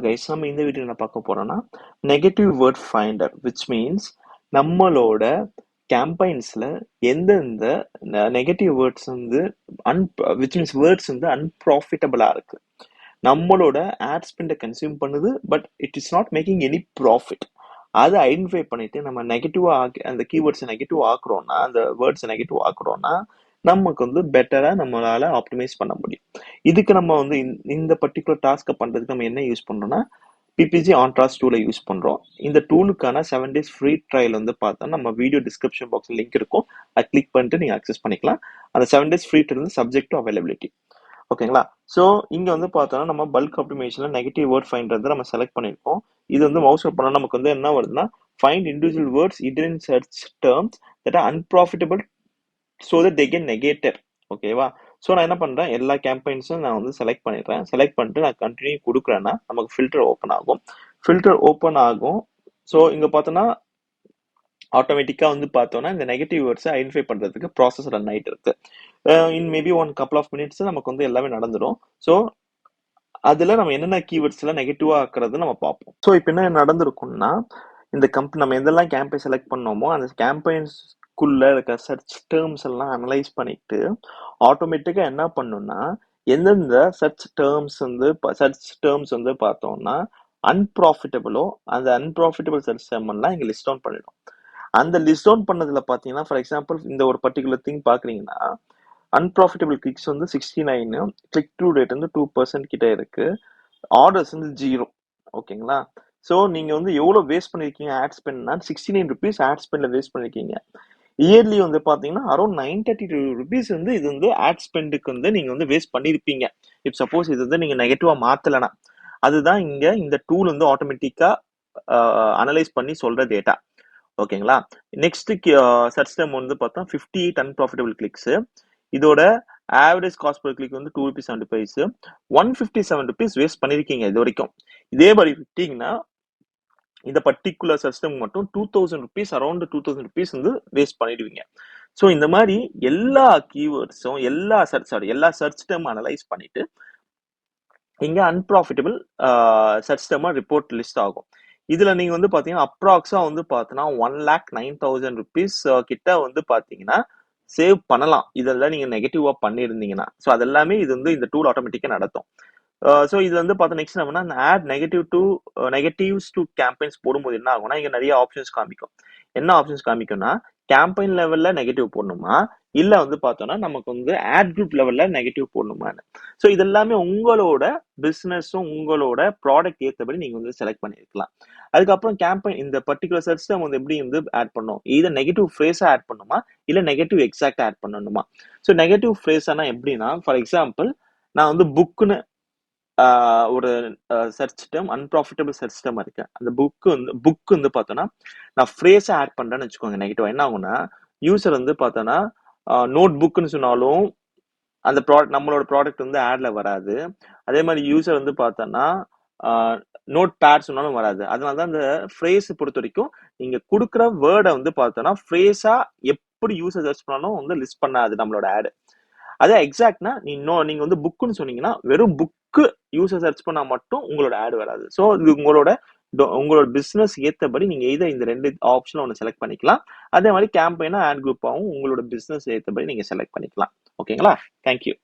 Guys நம்ம இந்த video என்ன பார்க்க போறோம்னா negative word finder which means நம்மளோட கேம்பெயின்ஸ்ல எந்தெந்த நெகட்டிவ் வேர்ட்ஸ் வந்து விச் மீன்ஸ் வேர்ட்ஸ் வந்து அன்ப்ராஃபிட்டபிளா இருக்கு நம்மளோட ஆட் ஸ்பெண்டை கன்சியூம் பண்ணுது but it is not making any profit அதை ஐடென்டிஃபை பண்ணிட்டு நம்ம நெகட்டிவா அந்த கீவேர்ட்ஸ் நெகட்டிவ் ஆக்குறோம்னா அந்த வேர்ட்ஸ் நெகட்டிவ் ஆக்குறோம்னா நமக்கு வந்து பெட்டரா நம்மளால ஆப்டிமைஸ் பண்ண முடியும். இதுக்கு நம்ம வந்து இந்த பர்டிகுலர் டாஸ்க்கை பண்றதுக்கு நம்ம என்ன யூஸ் பண்றோம்னா பிபிஜி ஆன்ட்ராஸ் டூலை யூஸ் பண்றோம். இந்த டூலுக்கான 7 days ஃப்ரீ ட்ரையல் வந்து பார்த்தா நம்ம வீடியோ டிஸ்கிரிப்ஷன் பாக்ஸ்ல லிங்க் இருக்கும். அதை கிளிக் பண்ணிட்டு நீங்க அக்சஸ் பண்ணிக்கலாம். அந்த 7 days ஃப்ரீ ட்ரையல் வந்து சப்ஜெக்ட் டு அவைலபிலிட்டி. ஓகேங்களா? ஸோ இங்க வந்து பார்த்தோம்னா நம்ம பல்க் ஆப்டிமேஷன்ல நெகட்டிவ் வேர்ட் ஃபைண்டர் நம்ம செலக்ட் பண்ணியிருக்கோம். இது வந்து மவுஸ் பண்ணா நமக்கு வந்து என்ன வருதுன்னா find individual words in search terms that are unprofitable so that they can negated. ஓகேவா? ஸோ நான் என்ன பண்றேன், எல்லா கேம்பெயின்ஸும் நான் வந்து செலக்ட் பண்ணிடுறேன். செலக்ட் பண்ணிட்டு நான் கண்டினியூ கொடுக்குறேன்னா நமக்கு ஃபில்டர் ஓப்பன் ஆகும். ஃபில்டர் ஓப்பன் ஆகும். ஸோ இங்க பார்த்தோன்னா ஆட்டோமேட்டிக்கா வந்து பார்த்தோம்னா இந்த நெகட்டிவ் வேர்ட்ஸை ஐடென்டிஃபை பண்றதுக்கு ப்ராசஸ் ரன் ஆயிட்டு இருக்கு. In maybe one couple of minutes நமக்கு வந்து எல்லாமே நடந்துடும். ஸோ அதுல நம்ம என்னென்ன கீவேர்ட்ஸ் எல்லாம் நெகட்டிவா ஆக்குறது நம்ம பார்ப்போம். ஸோ இப்போ என்ன நடந்திருக்கும்னா இந்த கம்பெனி நம்ம எதெல்லாம் கேம்பெயின் செலக்ட் பண்ணோமோ அந்த கேம்பெயின்ஸ்குள்ள இருக்க சர்ச் டேர்ம்ஸ் எல்லாம் அனலைஸ் பண்ணிட்டு ஆட்டோமேட்டிக்கா என்ன பண்ணும்னா எந்தெந்த சர்ச் டேர்ம்ஸ் வந்து பார்த்தோம்னா அன்ப்ராஃபிட்டபிளோ அந்த அன்ப்ராஃபிட்டபிள் சர்ச் டேர்ம் எல்லாம் இங்க லிஸ்ட் டவுன் பண்ணிடும். அந்த லிஸ்ட் டவுன் பண்ணதுல பாத்தீங்கன்னா ஃபார் எக்ஸாம்பிள் இந்த ஒரு பர்டிகுலர் திங் பாக்குறீங்கன்னா அன்ப்ராஃபிட்டபிள் கிளிக்ஸ் வந்து 69, கிளிக் த்ரூ ரேட் வந்து 2% கிட்ட இருக்கு, ஆர்டர்ஸ் வந்து 0. ஓகேங்களா? ஸோ நீங்க வந்து எவ்வளவு வேஸ்ட் பண்ணிருக்கீங்க ஆட் ஸ்பெண்ட்னா 69 rupees ஆட் ஸ்பெண்ட்ல வேஸ்ட் பண்ணிருக்கீங்க. இயர்லி வந்து பாத்தீங்கன்னா அரௌண்ட் 932 rupees வந்து இது வந்து ஆட் ஸ்பெண்டுக்கு வந்து நீங்க வந்து வேஸ்ட் பண்ணிருப்பீங்க. இப் சப்போஸ் இது வந்து நீங்க நெகட்டிவா மாத்தலனா. அதுதான் இங்க இந்த டூல் வந்து ஆட்டோமேட்டிக்கா அனலைஸ் பண்ணி சொல்ற டேட்டா. ஓகேங்களா? நெக்ஸ்ட் சர்ச் டேர்ம் வந்து பார்த்தா 58 அன்ப்ராஃபிட்டபிள் கிளிக்ஸ். இதோட ஆவரேஜ் காஸ்ட் பர் கிளிக் வந்து 2 rupees 70 paise. 157 rupees வேஸ்ட் பண்ணிருக்கீங்க இது வரைக்கும். இதே மாதிரி விட்டீங்கன்னா இந்த பர்டிகுலர் சர்ச் டேர்ம் மட்டும் 2000 rupees அரௌண்ட் 2000 rupees வந்து வேஸ்ட் பண்ணிடுவீங்க. ஸோ இந்த மாதிரி எல்லா கீவேர்ட்ஸும் எல்லா சர்ச் டேர்ம் அனலைஸ் பண்ணிட்டு இங்க அன்ப்ராஃபிட்டபிள் சர்ச் டேர்மா ரிப்போர்ட் லிஸ்ட் ஆகும். இதுல நீங்க வந்து பாத்தீங்கன்னா அப்ராக்ஸா வந்து பாத்தீங்கன்னா 1,09,000 rupees கிட்ட வந்து பாத்தீங்கன்னா சேவ் பண்ணலாம். இதெல்லாம் நீங்க நெகட்டிவா பண்ணிருந்தீங்கன்னா. ஸோ அதெல்லாமே இது வந்து இந்த டூல் ஆட்டோமேட்டிக்கா நடத்தும். ஸோ இது வந்து பார்த்தா நெக்ஸ்ட் என்ன ஆட் நெகட்டிவ்ஸ் டு கேம்பெயின்ஸ் போடும்போது என்ன ஆகும்னா இங்க நிறைய ஆப்ஷன்ஸ் காமிக்கும். என்ன ஆப்ஷன்ஸ் காமிக்கும்னா கேம்பெயின் லெவல்ல நெகட்டிவ் போடணுமா இல்ல வந்து பார்த்தோம்னா நமக்கு வந்து ஆட் குரூப் லெவல்ல நெகட்டிவ் போடணுமான்னு. ஸோ இது எல்லாமே உங்களோட பிசினஸும் உங்களோட ப்ராடக்ட் ஏற்றபடி நீங்க வந்து செலக்ட் பண்ணிருக்கலாம். அதுக்கப்புறம் கேம்பெயின் இந்த பர்டிகுலர் சர்ச் டேர்ம் வந்து எப்படி வந்து ஆட் பண்ணும், இதை நெகட்டிவ் ஃப்ரேஸா ஆட் பண்ணுமா இல்ல நெகட்டிவ் எக்ஸாக்டா ஆட் பண்ணணுமா. ஸோ நெகட்டிவ் ஃப்ரேஸானா எப்படின்னா ஃபார் எக்ஸாம்பிள் நான் வந்து புக்குன்னு ஒரு search term unprofitable search term இருக்கு. அந்த புக் வந்து பார்த்தோன்னா நான் ஃப்ரேஸை ஆட் பண்றேன்னு வச்சுக்கோங்க நெகட்டிவா என்ன ஆகும்னா யூசர் வந்து பார்த்தோன்னா நோட் புக்னு சொன்னாலும் அந்த நம்மளோட ப்ராடக்ட் வந்து ஆட்ல வராது. அதே மாதிரி யூசர் வந்து பார்த்தோன்னா நோட் பேட் சொன்னாலும் வராது. அதனாலதான் இந்த ஃப்ரேஸ் பொறுத்த வரைக்கும் நீங்க கொடுக்குற வேர்டை வந்து பார்த்தோன்னா ஃப்ரேஸா எப்படி யூசர் சர்ச் பண்ணாலும் வந்து லிஸ்ட் பண்ணாது நம்மளோட ஆடு. அதே எக்ஸாக்ட்னா நீங்க வந்து புக்குன்னு சொன்னீங்கன்னா வெறும் புக்கு யூசர் சர்ச் பண்ணா மட்டும் உங்களோட ஆட் வராது. ஸோ இது உங்களோட பிசினஸ் ஏற்றபடி நீங்க இந்த 2 ஆப்ஷன் ஒன்று செலக்ட் பண்ணிக்கலாம். அதே மாதிரி கேம்பெயினா ஆட் குரூப்பாகவும் உங்களோட பிசினஸ் ஏற்றபடி நீங்க செலக்ட் பண்ணிக்கலாம். ஓகேங்களா? தேங்க்யூ.